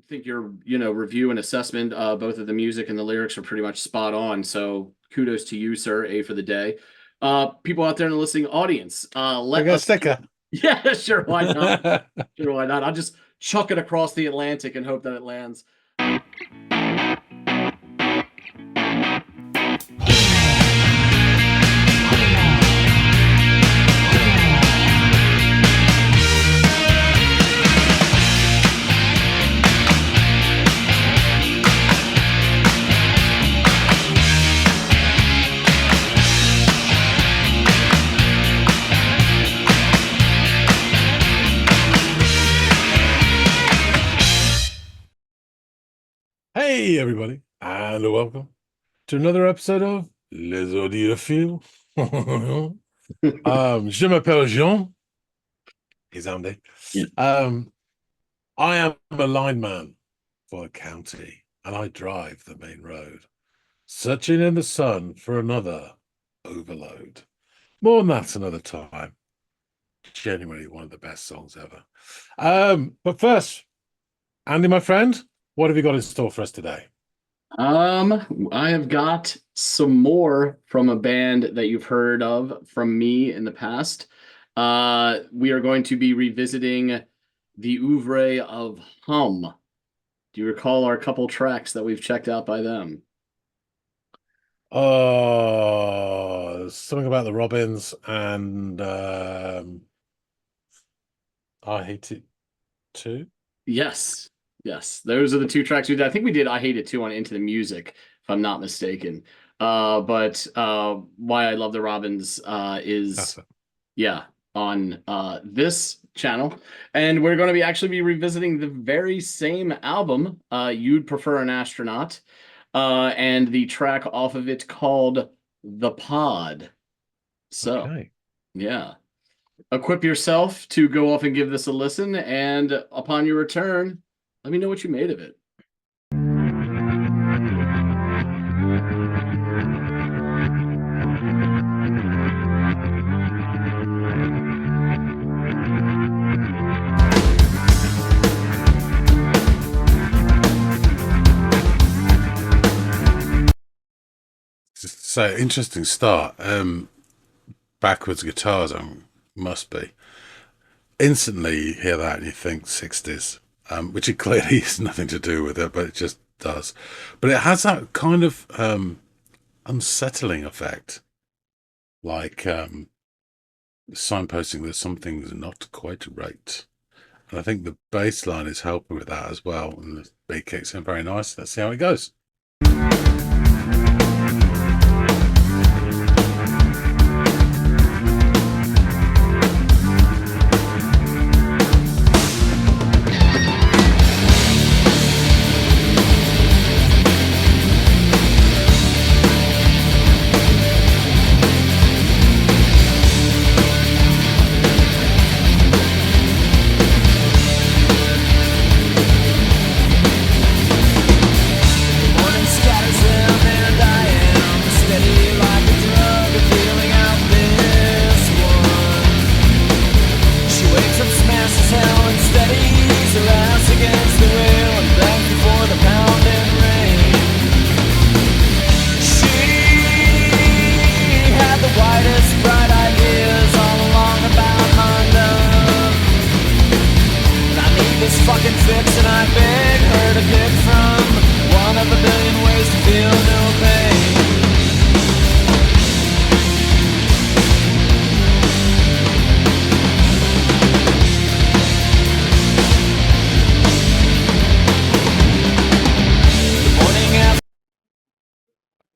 think your review and assessment, both of the music and the lyrics are pretty much spot on. So kudos to you, sir. A for the day. People out there in the listening audience, I let got a us. sticker. Yeah, sure. Why not? Sure, why not? I'll just chuck it across the Atlantic and hope that it lands. Hey, everybody, and welcome to another episode of Les Audiophiles. Je m'appelle Jean. He's Andy. Yeah. I am a lineman for the county, and I drive the main road, searching in the sun for another overload. More on that another time. Genuinely one of the best songs ever. But first, Andy, my friend, what have you got in store for us today? I have got some more from a band that you've heard of from me in the past. We are going to be revisiting the oeuvre of Hum. Do you recall our couple tracks that we've checked out by them? Something about the Robins and I Hate It Too. Yes. Yes. Those are the two tracks we did. I think we did I Hate It Too on Into the Music, if I'm not mistaken. But Why I Love the Robins That's is it. yeah, on this channel. And we're going to be actually be revisiting the very same album, You'd Prefer an Astronaut, and the track off of it called The Pod. So, Okay. yeah. Equip yourself to go off and give this a listen, and upon your return, let me know what you made of it. So interesting start. Backwards guitars must be. Instantly you hear that and you think 60s, which it clearly has nothing to do with it, but it just does. But it has that kind of unsettling effect, like signposting that something's not quite right. And I think the bass line is helping with that as well. And the beat kicks in very nice. Let's see how it goes.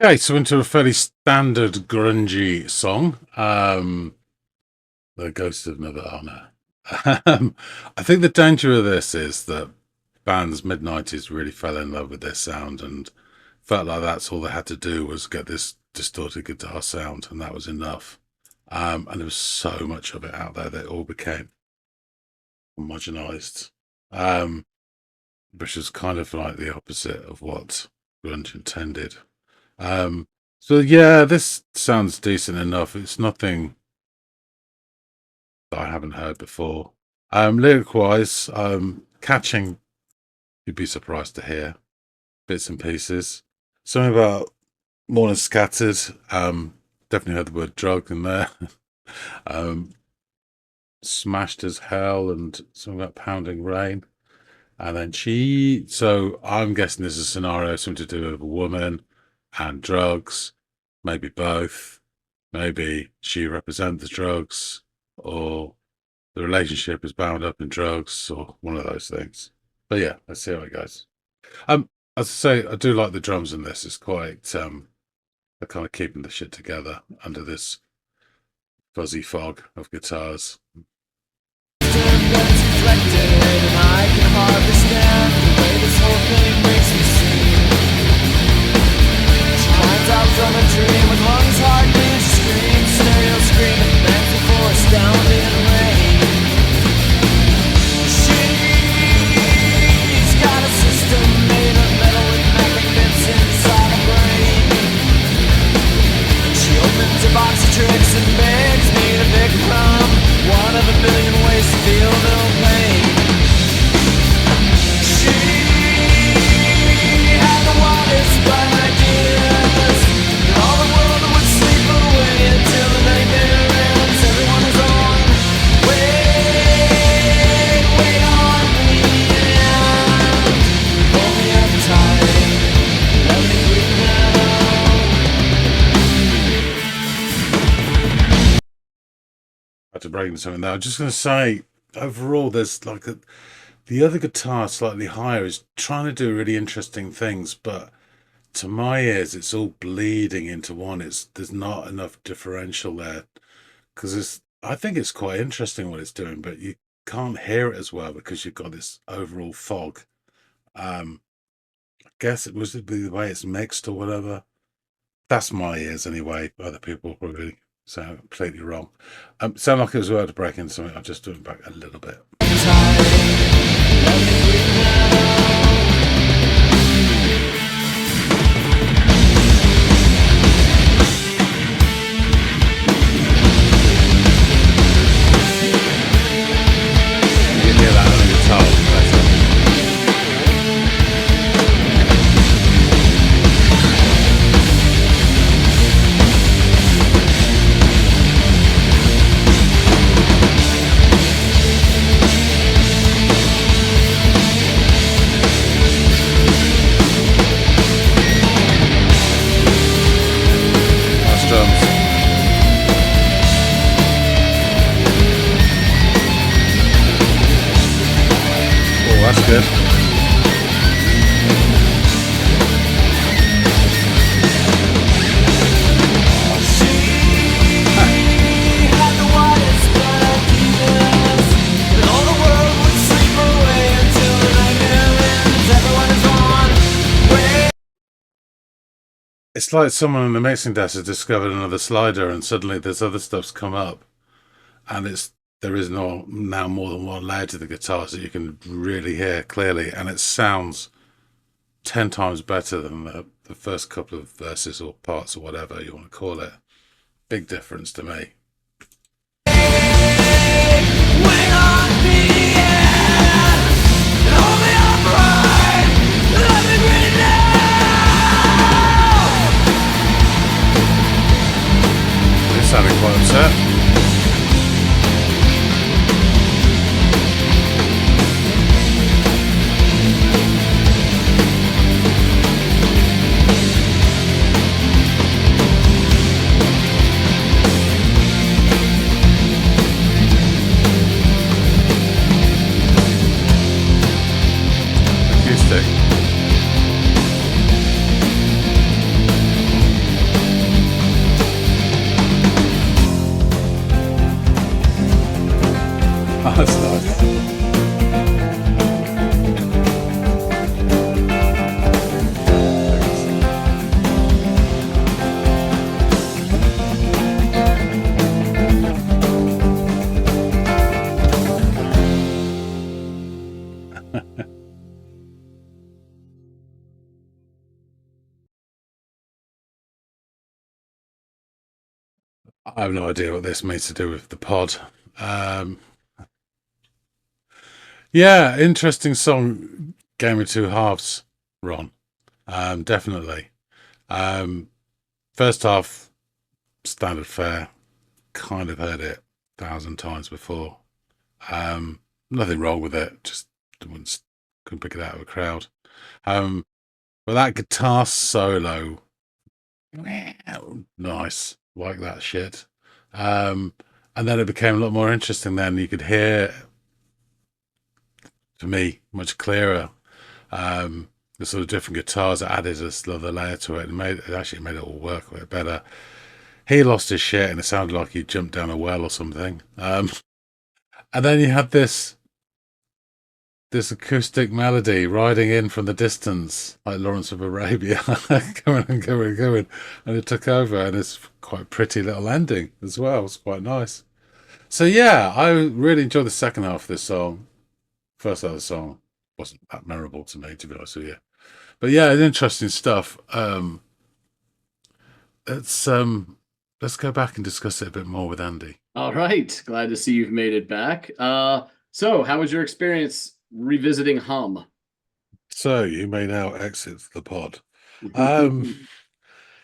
Okay, so into a fairly standard grungy song, The Ghost of Nirvana. I think the danger of this is that bands mid-90s really fell in love with this sound and felt like that's all they had to do was get this distorted guitar sound, and that was enough. And there was so much of it out there that it all became homogenized, which is kind of like the opposite of what grunge intended. So yeah, this sounds decent enough. It's nothing that I haven't heard before. Lyric wise, catching You'd be surprised to hear bits and pieces. Something about Morning Scattered. Definitely heard the word drug in there. um, Smashed as Hell and something about Pounding Rain. And then so I'm guessing this is a scenario something to do with a woman and drugs, maybe both. Maybe she represents the drugs, or the relationship is bound up in drugs, or one of those things. But yeah, let's see how it goes. As I say, I do like the drums in this. It's quite they're kind of keeping the shit together under this fuzzy fog of guitars. Tricks and begs me to pick from one of a million ways to feel no pain. She had the wildest bright ideas, and all the world would sleep away until the nightmare ends. Everyone is on, wait on me, and pull me up tight, let me breathe now. I had to break into something there. I'm just going to say, overall, there's like the other guitar slightly higher is trying to do really interesting things, but to my ears, it's all bleeding into one. There's not enough differential there because I think it's quite interesting what it's doing, but you can't hear it as well because you've got this overall fog. I guess it was the way it's mixed or whatever. That's my ears anyway. Other people probably sound completely wrong. Sound like it was about to break into something. I'll just do it back a little bit. You can hear that on the guitar better. Nice drums. Oh, that's good. It's like someone in the mixing desk has discovered another slider, and suddenly there's other stuff's come up, and there is no now more than one layer to the guitar, so you can really hear clearly, and it sounds 10 times better than the first couple of verses or parts or whatever you want to call it. Big difference to me. It sounded quite upset. Acoustic. Oh, that's nice. I have no idea what this means to do with the pod. Um, yeah, interesting song. Game of Two Halves, Ron. Definitely. Um, First half, standard fare. Kind of heard it 1,000 times before. Nothing wrong with it. Just couldn't pick it out of a crowd. Um, but that guitar solo, nice, like that shit. Um, and then it became a lot more interesting. Then you could hear, for me, much clearer. The sort of different guitars that added this other layer to it and actually made it all work a bit better. He lost his shit and it sounded like he jumped down a well or something. And then you had this acoustic melody riding in from the distance, like Lawrence of Arabia, going and going and going, and it took over, and it's quite pretty little ending as well. It's quite nice. So yeah, I really enjoyed the second half of this song. First half of the song wasn't that memorable to me, to be honest with you. But yeah, it's interesting stuff. Let's let's go back and discuss it a bit more with Andy. All right, glad to see you've made it back. So how was your experience revisiting Hum? So you may now exit the pod. Um,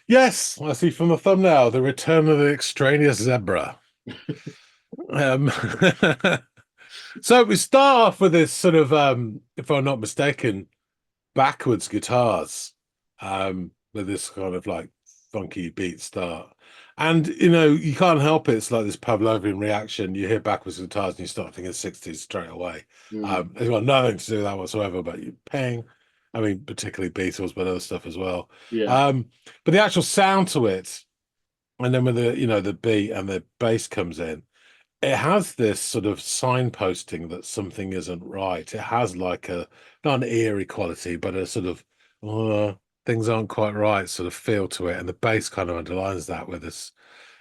yes, I see from the thumbnail the return of the extraneous zebra. Um, so we start off with this sort of, if I'm not mistaken, backwards guitars, with this kind of like funky beat start. And you can't help it. It's like this Pavlovian reaction. You hear backwards guitars and you start thinking 60s straight away. Mm, It's got nothing to do with that whatsoever, but you ping. I mean, particularly Beatles, but other stuff as well. yeah. But the actual sound to it, and then when the beat and the bass comes in, it has this sort of signposting that something isn't right. It has like not an eerie quality, but a sort of things aren't quite right sort of feel to it. And the bass kind of underlines that with this.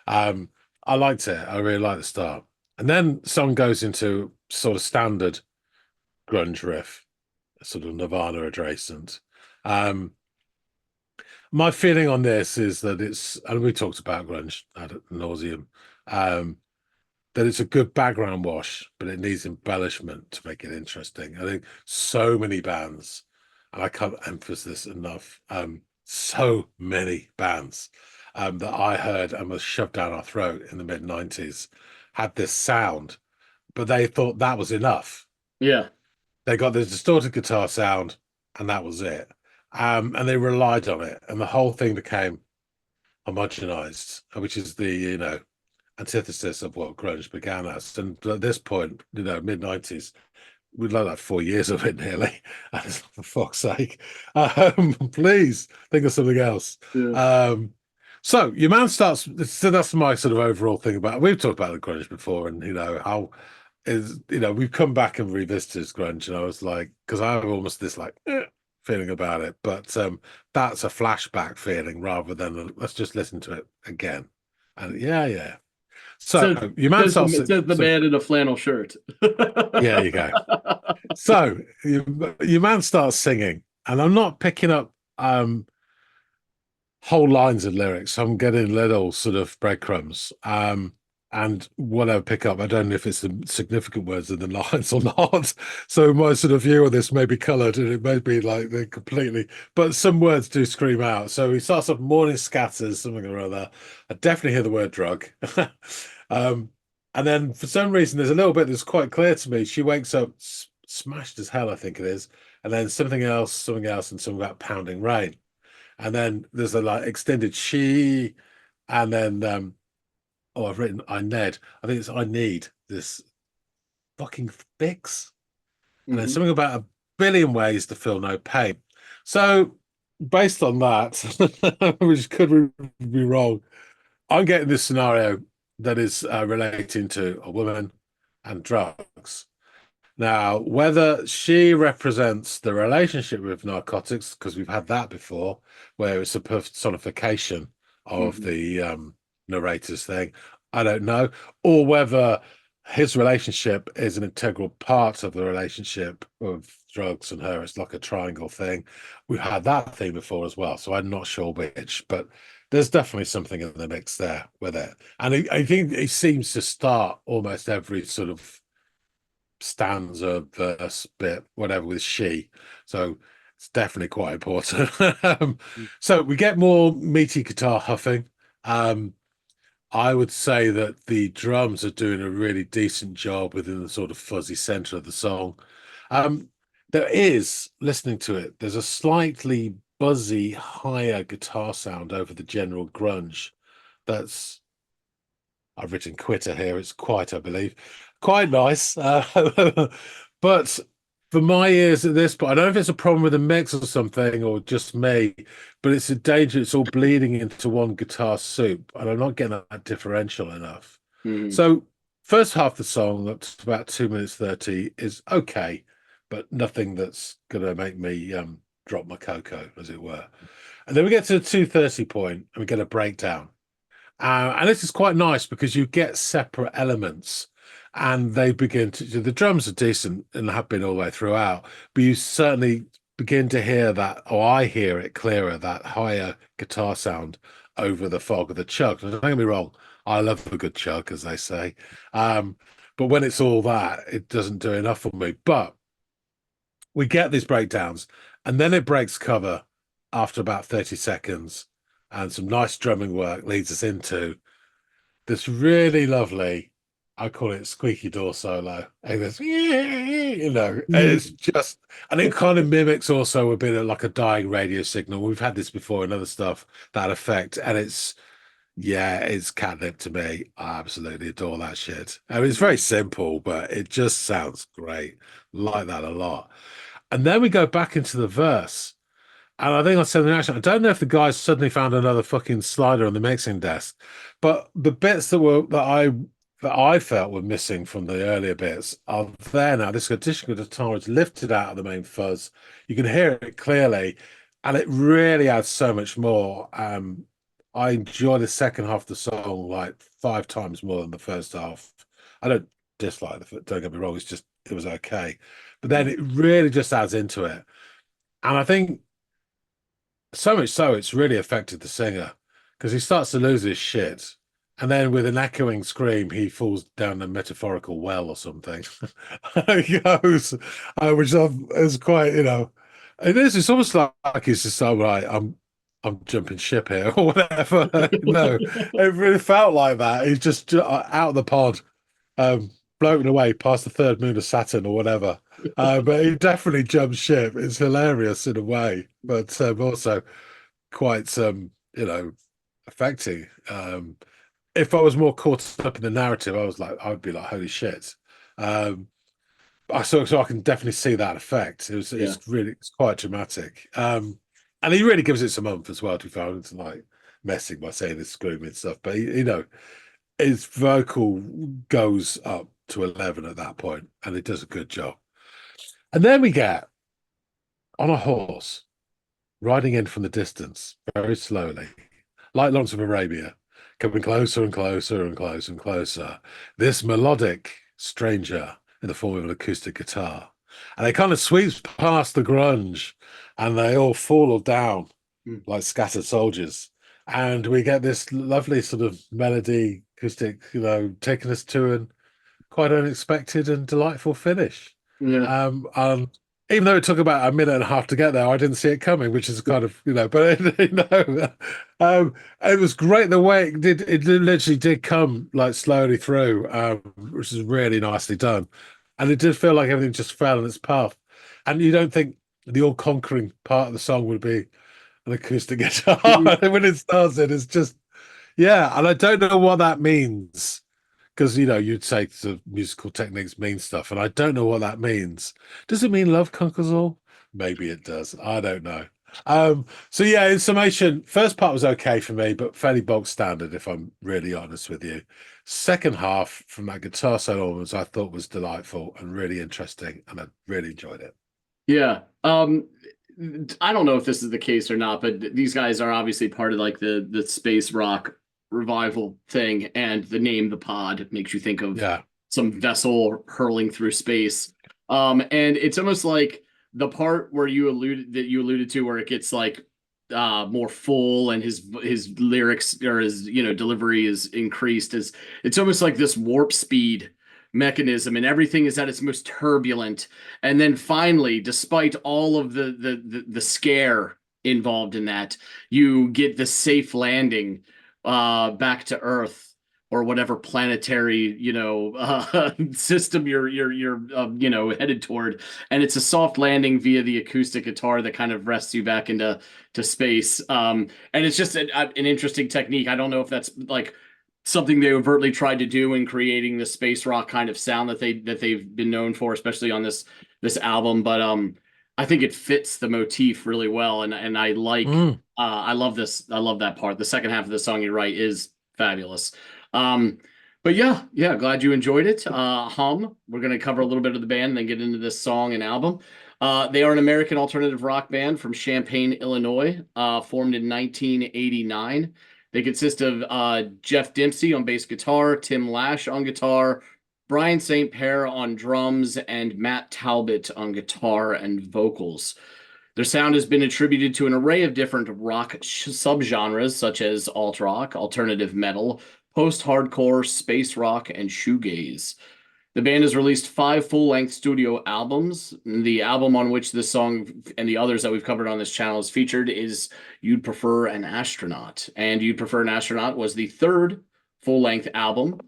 Um, I liked it. I really liked the start. And then the song goes into sort of standard grunge riff, sort of Nirvana adjacent. Um, my feeling on this is that and we talked about grunge ad nauseum. Um, that it's a good background wash, but it needs embellishment to make it interesting. I think so many bands, and I can't emphasize this enough, so many bands that I heard and was shoved down our throat in the mid-90s had this sound, but they thought that was enough. Yeah. They got this distorted guitar sound, and that was it. And they relied on it, and the whole thing became homogenized, which is the antithesis of what grunge began as. And at this point, mid-90s, we'd like 4 years of it nearly. And for fuck's sake, please think of something else. Yeah. So your man starts. So that's my sort of overall thing about. We've talked about the grunge before, and how we've come back and revisited grunge, and I was like, because I have almost this like feeling about it, but that's a flashback feeling rather than let's just listen to it again. And yeah. So Says, your man starts. says the man in a flannel shirt. Yeah, you go. So your man starts singing, and I'm not picking up whole lines of lyrics. I'm getting little sort of breadcrumbs. And what I pick up, I don't know if it's the significant words in the lines or not. So my sort of view of this may be coloured, and it may be like they completely. But some words do scream out. So he starts off morning scatters, something or other. I definitely hear the word drug. And then for some reason, there's a little bit that's quite clear to me. She wakes up smashed as hell, I think it is, and then something else, and something about pounding rain. And then there's a like extended she, and then I've written I need. I think it's I need this fucking fix. And then Mhm. something about a billion ways to feel no pain. So based on that, which could be wrong, I'm getting this scenario that is relating to a woman and drugs. Now, whether she represents the relationship with narcotics, because we've had that before, where it's a personification of Mhm. the narrator's thing, I don't know, or whether his relationship is an integral part of the relationship of drugs and her. It's like a triangle thing. We've had that thing before as well, so I'm not sure which, but there's definitely something in the mix there with it. And I think he seems to start almost every sort of stanza, verse, bit, whatever with she. So it's definitely quite important. So we get more meaty guitar huffing. Um, I would say that the drums are doing a really decent job within the sort of fuzzy center of the song. Um, there is, listening to it, there's a slightly buzzy, higher guitar sound over the general grunge. That's, I've written quitter here. It's quite, I believe, quite nice. But for my ears at this point, I don't know if it's a problem with the mix or something, or just me, but it's a danger. It's all bleeding into one guitar soup, and I'm not getting that differential enough. Mhm. So, first half of the song, up to about 2 minutes 30, is okay, but nothing that's gonna make me drop my cocoa, as it were. And then we get to the 2:30 point, and we get a breakdown. And this is quite nice because you get separate elements and they begin to, the drums are decent and have been all the way throughout, but you certainly begin to hear that, or I hear it clearer, that higher guitar sound over the fog of the chug. Now, don't get me wrong, I love a good chug, as they say. Um, but when it's all that, it doesn't do enough for me. But we get these breakdowns, and then it breaks cover after about 30 seconds, and some nice drumming work leads us into this really lovely, I call it squeaky door solo. And it's, it's just, and it kind of mimics also a bit of like a dying radio signal. We've had this before in other stuff, that effect. And it's, yeah, it's catnip to me. I absolutely adore that shit. I mean, it's very simple, but it just sounds great. Like that a lot. And then we go back into the verse. And I think I said in the action, I don't know if the guys suddenly found another fucking slider on the mixing desk, but the bits that I felt were missing from the earlier bits are there now. This additional guitar is lifted out of the main fuzz. You can hear it clearly, and it really adds so much more. I enjoy the second half of the song like 5 times more than the first half. I don't dislike the, don't get me wrong, it's just it was okay. But then it really just adds into it. And I think so much so, it's really affected the singer because he starts to lose his shit. And then with an echoing scream, he falls down a metaphorical well or something. He goes, which is quite, it is. It's almost like he's just all right. I'm jumping ship here or whatever. No, it really felt like that. He's just out of the pod, um, floating away past the third moon of Saturn or whatever. But he definitely jumped ship. It's hilarious in a way, but also quite affecting. If I was more caught up in the narrative, I would be like, holy shit. Um, so I can definitely see that effect. Yeah. It's quite dramatic. And he really gives it some oomph as well, to be fair. It's like messing by saying this screaming stuff, but his vocal goes up to 11 at that point, and it does a good job. And then we get on a horse riding in from the distance very slowly, like Lawrence of Arabia, coming closer and closer and closer and closer. This melodic stranger in the form of an acoustic guitar. And it kind of sweeps past the grunge and they all fall down Mm. like scattered soldiers. And we get this lovely sort of melody acoustic, taking us to an quite unexpected and delightful finish. Yeah. And even though it took about a minute and a half to get there, I didn't see it coming, which is kind of, but it was great the way it did. It literally did come like slowly through, which is really nicely done. And it did feel like everything just fell in its path. And you don't think the all-conquering part of the song would be an acoustic guitar. When it starts, it's just, yeah. And I don't know what that means because you'd say the musical techniques mean stuff, and I don't know what that means. Does it mean love conquers all? Maybe it does. I don't know. So yeah, in summation, first part was okay for me, but fairly bog standard, if I'm really honest with you. Second half from that guitar solo onwards, I thought was delightful and really interesting, and I really enjoyed it. Yeah. I don't know if this is the case or not, but these guys are obviously part of like the space rock revival thing, and the name the pod makes you think of Yeah. some vessel hurling through space. And it's almost like the part where you alluded to where it gets like more full and his lyrics or his delivery is increased, is it's almost like this warp speed mechanism, and everything is at its most turbulent. And then finally, despite all of the scare involved in that, you get the safe landing back to Earth or whatever planetary system you're headed toward, and it's a soft landing via the acoustic guitar that kind of rests you back into space. And it's just an interesting technique. I don't know if that's like something they overtly tried to do in creating the space rock kind of sound that they've been known for, especially on this album. But I think it fits the motif really well, and I like I love this. I love that part. The second half of the song, you're right, is fabulous. Um, but yeah, glad you enjoyed it. Hum. We're gonna cover a little bit of the band and then get into this song and album. They are an American alternative rock band from Champaign, Illinois, formed in 1989. They consist of Jeff Dempsey on bass guitar, Tim Lash on guitar, Brian St. Pierre on drums, and Matt Talbot on guitar and vocals. Their sound has been attributed to an array of different rock subgenres, such as alt rock, alternative metal, post hardcore, space rock, and shoegaze. The band has released 5 full-length studio albums. The album on which this song and the others that we've covered on this channel is featured is You'd Prefer an Astronaut. And You'd Prefer an Astronaut was the third full-length album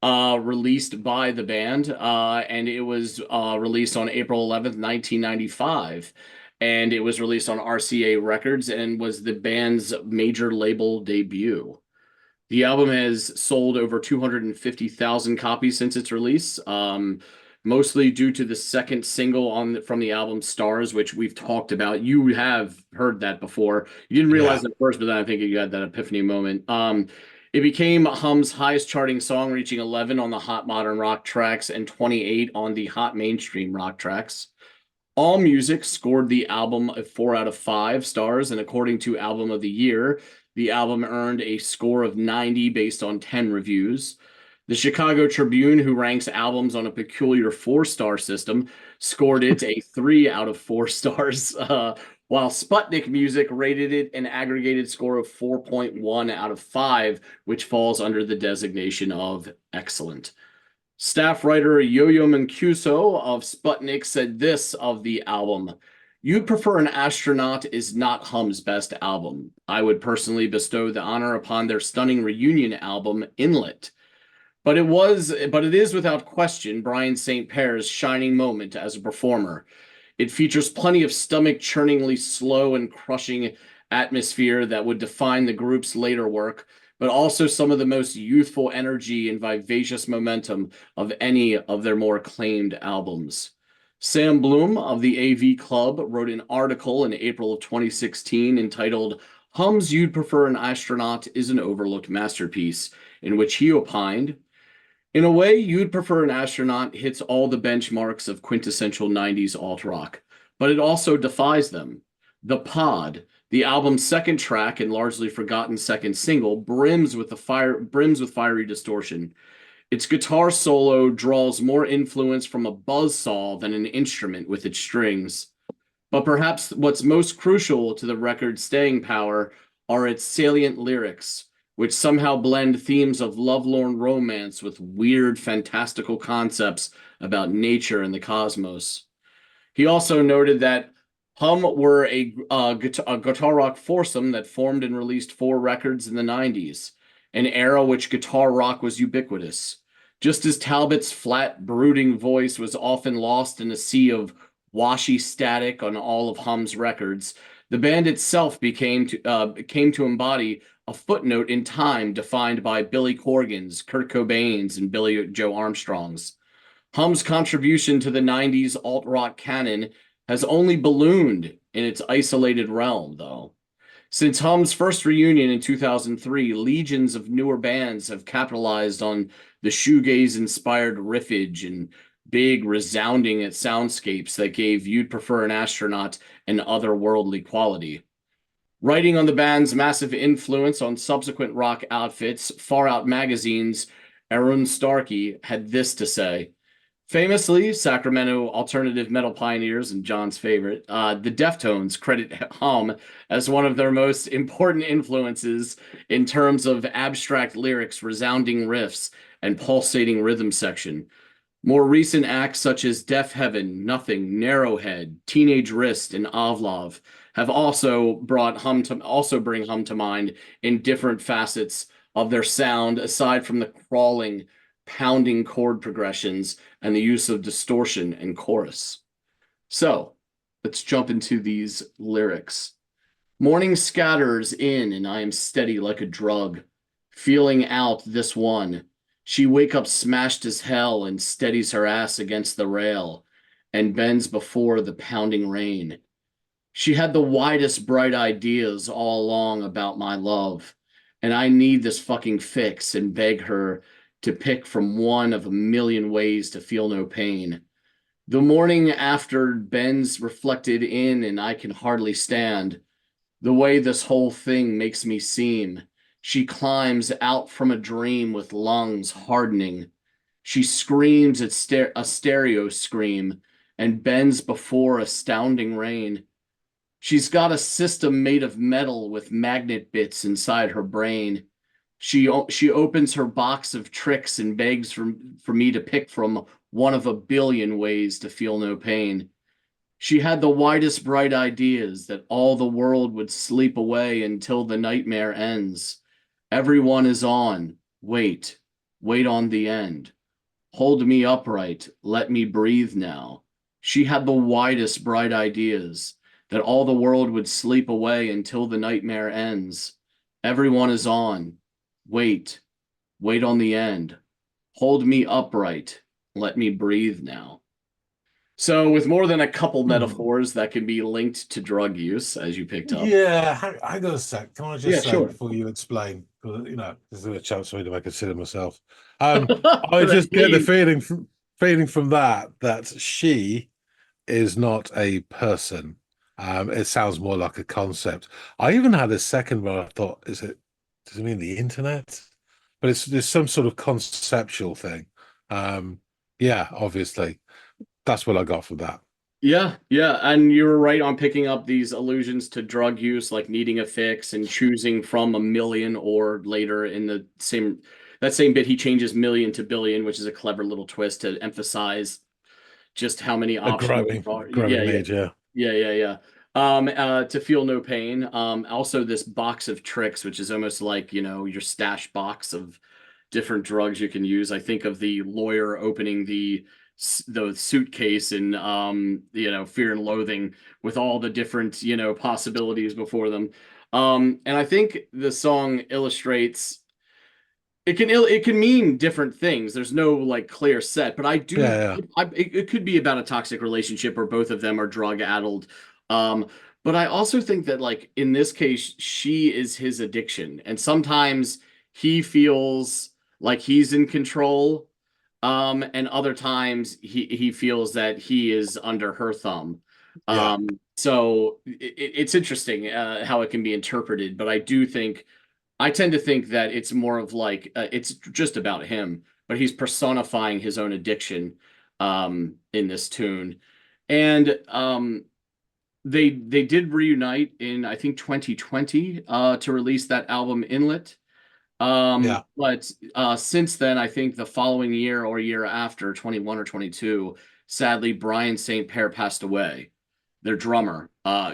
released by the band, and it was released on April 11th, 1995. And it was released on RCA Records and was the band's major label debut. The album has sold over 250,000 copies since its release, mostly due to the second single from the album Stars, which we've talked about. You have heard that before. You didn't realize it at first, but then I think you had that epiphany moment. It became Hum's highest charting song, reaching 11 on the Hot Modern Rock tracks and 28 on the Hot Mainstream Rock tracks. AllMusic scored the album a 4 out of 5 stars, and according to Album of the Year, the album earned a score of 90 based on 10 reviews. The Chicago Tribune, who ranks albums on a peculiar 4-star system, scored it a 3 out of 4 stars, while Sputnik Music rated it an aggregated score of 4.1 out of 5, which falls under the designation of excellent. Staff writer Yo-Yo Mancuso of Sputnik said this of the album: You'd Prefer an Astronaut is not Hum's best album. I would personally bestow the honor upon their stunning reunion album, Inlet. But it is without question Brian St. Pierre's shining moment as a performer. It features plenty of stomach-churningly slow and crushing atmosphere that would define the group's later work, but also some of the most youthful energy and vivacious momentum of any of their more acclaimed albums. Sam Bloom of the AV Club wrote an article in April of 2016 entitled Hum's You'd Prefer an Astronaut is an Overlooked Masterpiece, in which he opined, in a way, You'd Prefer an Astronaut hits all the benchmarks of quintessential 90s alt-rock, but it also defies them. The Pod, the album's second track and largely forgotten second single, brims with fiery distortion. Its guitar solo draws more influence from a buzzsaw than an instrument with its strings. But perhaps what's most crucial to the record's staying power are its salient lyrics, which somehow blend themes of lovelorn romance with weird, fantastical concepts about nature and the cosmos. He also noted that Hum were a guitar rock foursome that formed and released 4 records in the 90s, an era which guitar rock was ubiquitous. Just as Talbot's flat, brooding voice was often lost in a sea of washy static on all of Hum's records, the band itself came to embody a footnote in time defined by Billy Corgan's, Kurt Cobain's, and Billy Joe Armstrong's. Hum's contribution to the 90s alt-rock canon has only ballooned in its isolated realm, though. Since Hum's first reunion in 2003, legions of newer bands have capitalized on the shoegaze-inspired riffage and big, resounding soundscapes that gave You'd Prefer an Astronaut an otherworldly quality. Writing on the band's massive influence on subsequent rock outfits, Far Out Magazine's Arun Starkey had this to say. Famously, Sacramento alternative metal pioneers and John's favorite, the Deftones credit Hum as one of their most important influences in terms of abstract lyrics, resounding riffs, and pulsating rhythm section. More recent acts such as Deaf Heaven, Nothing, Narrowhead, Teenage Wrist, and Avlov have also bring Hum to mind in different facets of their sound, aside from the crawling, pounding chord progressions and the use of distortion and chorus. So, let's jump into these lyrics. Morning scatters in, and I am steady like a drug, feeling out this one. She wake up smashed as hell and steadies her ass against the rail and bends before the pounding rain. She had the widest bright ideas all along about my love, and I need this fucking fix and beg her to pick from one of a million ways to feel no pain. The morning after bends reflected in, and I can hardly stand the way this whole thing makes me seem. She climbs out from a dream with lungs hardening. She screams at a stereo scream and bends before astounding rain. She's got a system made of metal with magnet bits inside her brain. She opens her box of tricks and begs for me to pick from one of a billion ways to feel no pain. She had the widest bright ideas that all the world would sleep away until the nightmare ends. Everyone is on. Wait. Wait on the end. Hold me upright. Let me breathe now. She had the widest bright ideas that all the world would sleep away until the nightmare ends. Everyone is on. Wait. Wait on the end. Hold me upright. Let me breathe now. So, with more than a couple Hmm. metaphors that can be linked to drug use, as you picked up. Yeah, hang on a sec. Can I Yeah, just say sure. before you explain, because this is a chance for me to make a consider myself. I just get the Please. feeling from that she is not a person. It sounds more like a concept. I even had a second where I thought, does it mean the internet? But there's some sort of conceptual thing. Um, yeah, obviously. That's what I got from that. Yeah, yeah, and you were right on picking up these allusions to drug use, like needing a fix and choosing from a million, or later in the same bit, he changes million to billion, which is a clever little twist to emphasize just how many A options growing, there are. Yeah, growing yeah, need, yeah. yeah, yeah, yeah. To feel no pain. Also this box of tricks, which is almost like, your stash box of different drugs you can use. I think of the lawyer opening the suitcase in Fear and Loathing, with all the different, possibilities before them. And I think the song illustrates it can mean different things. There's no like clear set, but I do. Yeah, yeah. It could be about a toxic relationship or both of them are drug addled. Um, but I also think that like in this case, she is his addiction, and sometimes he feels like he's in control, and other times he feels that he is under her thumb. Yeah. So it's interesting how it can be interpreted, but I tend to think that it's more of like it's just about him, but he's personifying his own addiction in this tune. And they did reunite in I think 2020 to release that album Inlet. Yeah. But since then, I think the following year or year after, 21 or 22, sadly, Brian St. Pierre passed away, their drummer,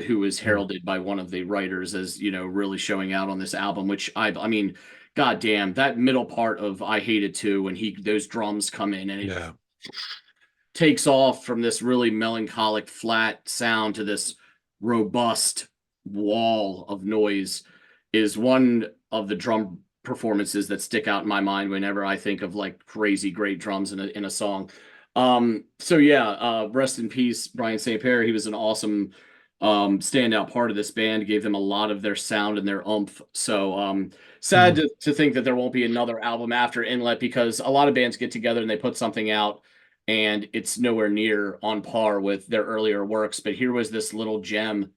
who was Mm. heralded by one of the writers as, really showing out on this album, which I mean, god damn, that middle part of I Hate It Too, when those drums come in and it Yeah. takes off from this really melancholic flat sound to this robust wall of noise, is one of the drum performances that stick out in my mind whenever I think of like crazy great drums in a song. So yeah, rest in peace, Brian St. Pierre. He was an awesome standout part of this band, gave them a lot of their sound and their oomph. So sad Mm. to think that there won't be another album after Inlet, because a lot of bands get together and they put something out and it's nowhere near on par with their earlier works. But here was this little gem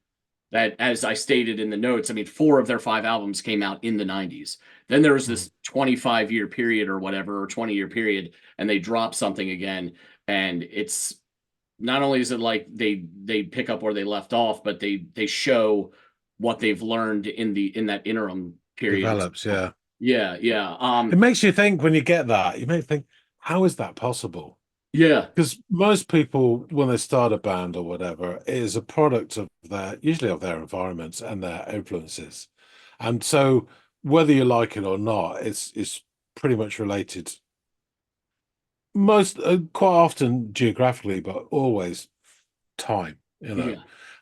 that, as I stated in the notes, I mean, four of their five albums came out in the 90s. Then there was Mm. this 25-year period or whatever, or 20-year period, and they dropped something again. And it's not only is it like they pick up where they left off, but they show what they've learned in that interim period. Develops, yeah. Yeah, yeah. It makes you think when you get that, you may think, how is that possible? Yeah. Because most people, when they start a band or whatever, it is a product of their, usually of their environments and their influences. And so whether you like it or not, it's pretty much related most quite often geographically, but always time, you know.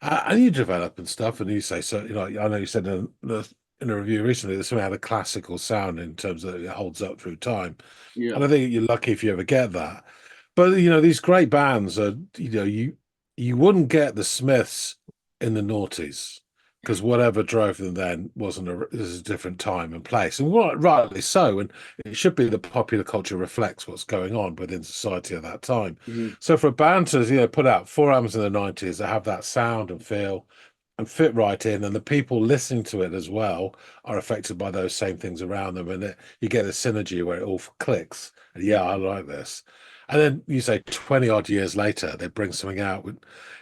Yeah. And you develop and stuff, and you say so. You know, I know you said in a review recently that something had a classical sound in terms of it holds up through time, Yeah. and I think you're lucky if you ever get that. But you know, these great bands are, you know, you wouldn't get the Smiths in the noughties because whatever drove them then wasn't a, this is a different time and place, and rightly so. And it should be the popular culture reflects what's going on within society at that time. Mhm. So for a band to, you know, put out four albums in the 90s that have that sound and feel and fit right in, and the people listening to it as well are affected by those same things around them, and you get a synergy where it all clicks. And yeah, I like this. And then you say 20 odd years later, they bring something out with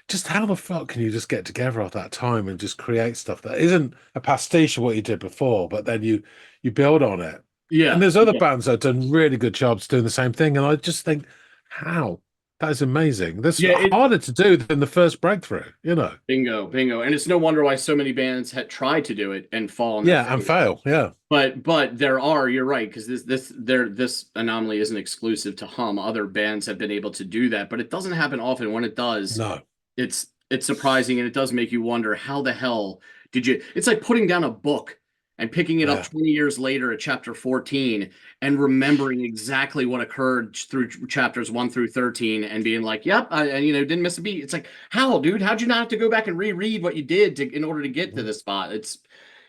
just how the fuck can you just get together at that time and just create stuff that isn't a pastiche of what you did before, but then you build on it. And Yeah. there's other Yeah. bands that have done really good jobs doing the same thing. And I just think, how? That is amazing. That's Yeah. harder to do than the first breakthrough, you know? Bingo, bingo. And it's no wonder why so many bands had tried to do it and fall on their Yeah, and face. fail. Yeah. But there are, you're right, because this anomaly isn't exclusive to Hum. Other bands have been able to do that, but it doesn't happen often. When it does, No. it's surprising, and it does make you wonder how the hell did you, it's like putting down a book and picking it up Yeah. 20 years later at chapter 14 and remembering exactly what occurred through chapters 1 through 13 and being like, yep, and didn't miss a beat. It's like, how, dude, how'd you not have to go back and reread what you did in order to get to Mhm. this spot?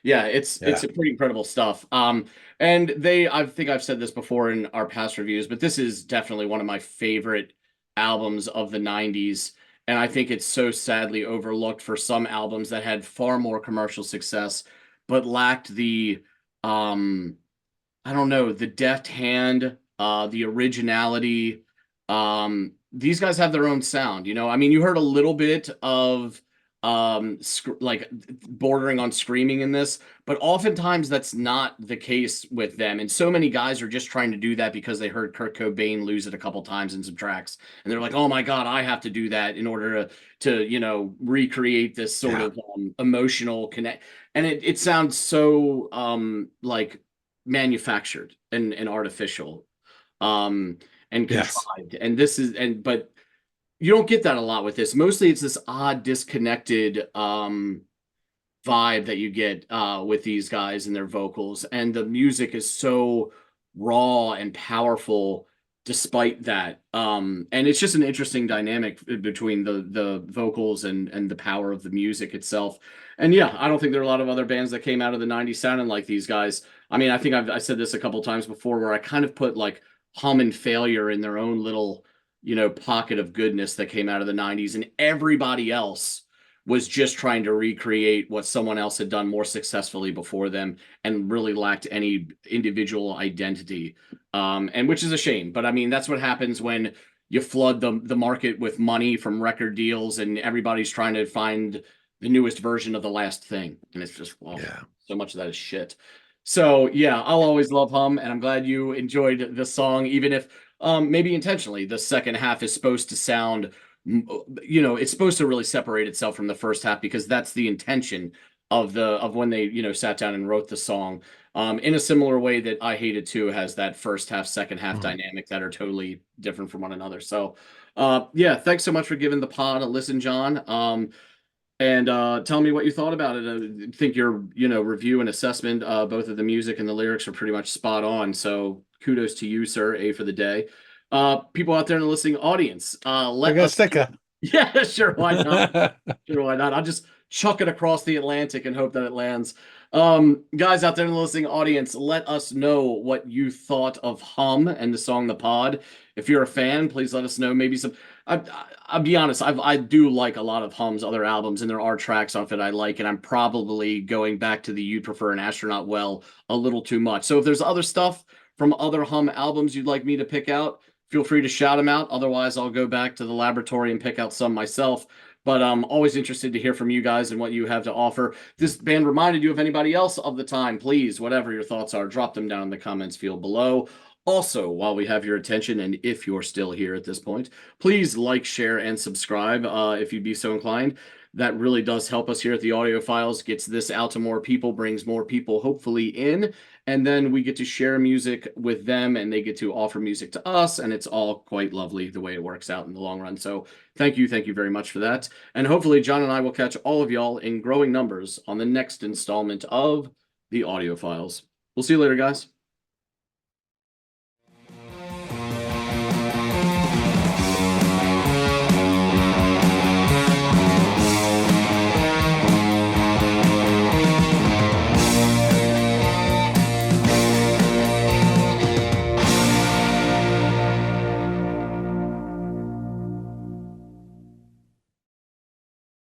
Yeah, it's Yeah. a pretty incredible stuff. And I think I've said this before in our past reviews, but this is definitely one of my favorite albums of the 90s. And I think it's so sadly overlooked for some albums that had far more commercial success, but lacked the um I don't know, the deft hand, the originality. These guys have their own sound, you know. I mean, you heard a little bit of like bordering on screaming in this, but oftentimes that's not the case with them. And so many guys are just trying to do that because they heard Kurt Cobain lose it a couple times in some tracks, and they're like, "Oh my God, I have to do that in order to recreate this sort Yeah. of emotional connect." And it sounds so like manufactured and artificial um and Yes. contrived, and this is and but you don't get that a lot with this. Mostly it's this odd disconnected vibe that you get with these guys and their vocals, and the music is so raw and powerful despite that. And it's just an interesting dynamic between the vocals and the power of the music itself. And yeah, I don't think there are a lot of other bands that came out of the 90s sounding like these guys. I mean, I think I said this a couple times before, where I kind of put like Hum and Failure in their own little pocket of goodness that came out of the 90s, and everybody else was just trying to recreate what someone else had done more successfully before them and really lacked any individual identity. And which is a shame. But I mean, that's what happens when you flood the market with money from record deals and everybody's trying to find the newest version of the last thing. And it's just, well, Yeah. so much of that is shit. So yeah, I'll always love Hum, and I'm glad you enjoyed the song, even if maybe intentionally the second half is supposed to sound, it's supposed to really separate itself from the first half, because that's the intention of when they sat down and wrote the song. In a similar way that I Hate It Too has that first half second half Mhm. dynamic that are totally different from one another. So yeah, thanks so much for giving the pod a listen, John. And tell me what you thought about it. I think your review and assessment, both of the music and the lyrics, are pretty much spot on. So kudos to you, sir. A for the day. People out there in the listening audience, I let got a us sticker. yeah, sure, why not? Sure, why not? I'll just chuck it across the Atlantic and hope that it lands. Guys out there in the listening audience, let us know what you thought of Hum and the song "The Pod." If you're a fan, please let us know. Maybe some. I'll be honest, I do like a lot of Hum's other albums, and there are tracks off it I like, and I'm probably going back to the "You'd Prefer an Astronaut" well a little too much. So if there's other stuff from other Hum albums you'd like me to pick out, feel free to shout them out. Otherwise, I'll go back to the laboratory and pick out some myself. But I'm always interested to hear from you guys and what you have to offer. This band reminded you of anybody else of the time? Please, whatever your thoughts are, drop them down in the comments field below. Also, while we have your attention, and if you're still here at this point, please like, share, and subscribe if you'd be so inclined. That really does help us here at the Audiophiles, gets this out to more people, brings more people hopefully in, and then we get to share music with them and they get to offer music to us, and it's all quite lovely the way it works out in the long run. So thank you very much for that. And hopefully John and I will catch all of y'all in growing numbers on the next installment of the Audiophiles. We'll see you later, guys.